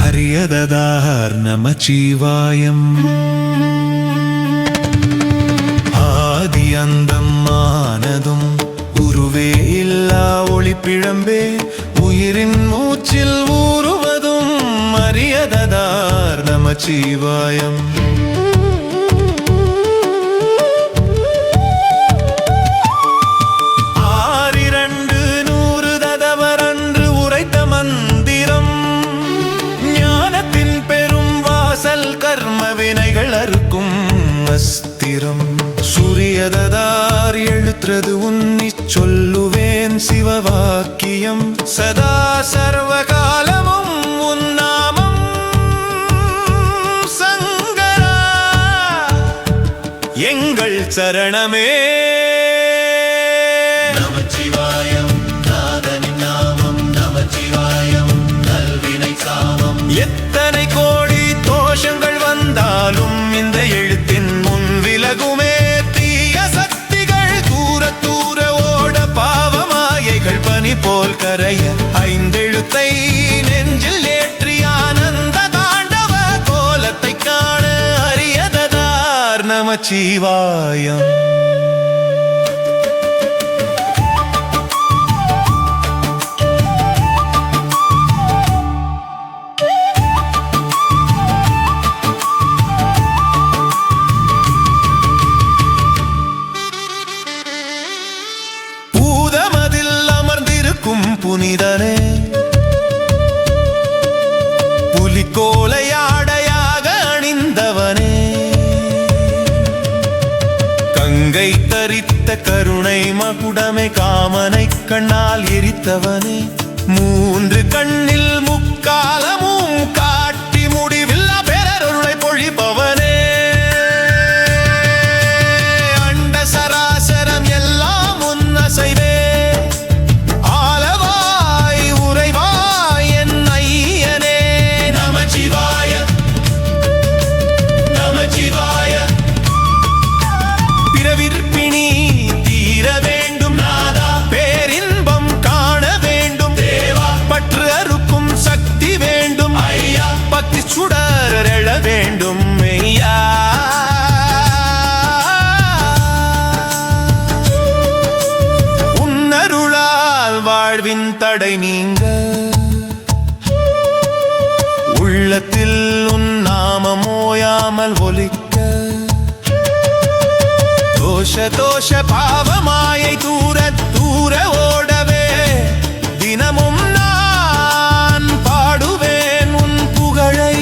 ஹரியததார் நமச்சிவாயம் ஆதி அந்தம் ஆனதும் உருவே இல்லா ஒளிப்பிழம்பே உயிரின் மூச்சில் ஊறுவதும் ஹரியததார் நமச்சிவாயம் வினைகள் அறுக்கும் அஸ்திரம் சூரியததார் எழுத்துறது உன்னி சொல்லுவேன் சிவவாக்கியம் சதா சர்வகாலமும் உன்னாமம் சங்கரா எங்கள் சரணமே நமச்சிவாயம் நாதனின் நாமம் நமச்சிவாயம் நல்வினை சாமம் எத்தனை கோடி தோஷங்கள் வந்தாலும் இந்த எழுத்தின் முன் விலகுமே தீய சக்திகள் தூர தூர ஓட பாவமாயைகள் பனி போல் கரைய ஐந்தெழுத்தை நெஞ்சில் ஏற்றி ஆனந்த தாண்டவ கோலத்தை காண ஹரியததார் நமச்சிவாயம் புனிதனே புலிக்கோலையாடையாக அணிந்தவனே கங்கை தரித்த கருணை மகுடமே காமனை கண்ணால் எரித்தவனே மூன்று கண்ணில் முக்காலமும் காட்டி முடிவில் பேரருளை பொழிப்பவனே அண்ட சராசரம் எல்லாம் உன்னசைவே சுடரெழ வேண்டும் மெய்யா உன்னருளால் வாழ்வின் தடை நீங்க உள்ளத்தில் உன் நாமம் ஓயாமல் ஒலிக்க தோஷ தோஷ பாவமாயை தூர தூர ஓடவே தினமும் நான் பாடுவேன் உன் புகழை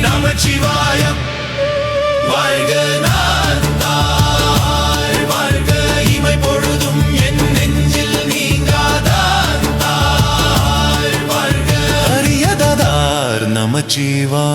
நமச்சிவாயம் வாழ்க நாதாய் வாழ்க இமை பொழுதும் என் நெஞ்சில் நீங்காதாய் வாழ்க ஹரியததார் நமச்சிவாயம்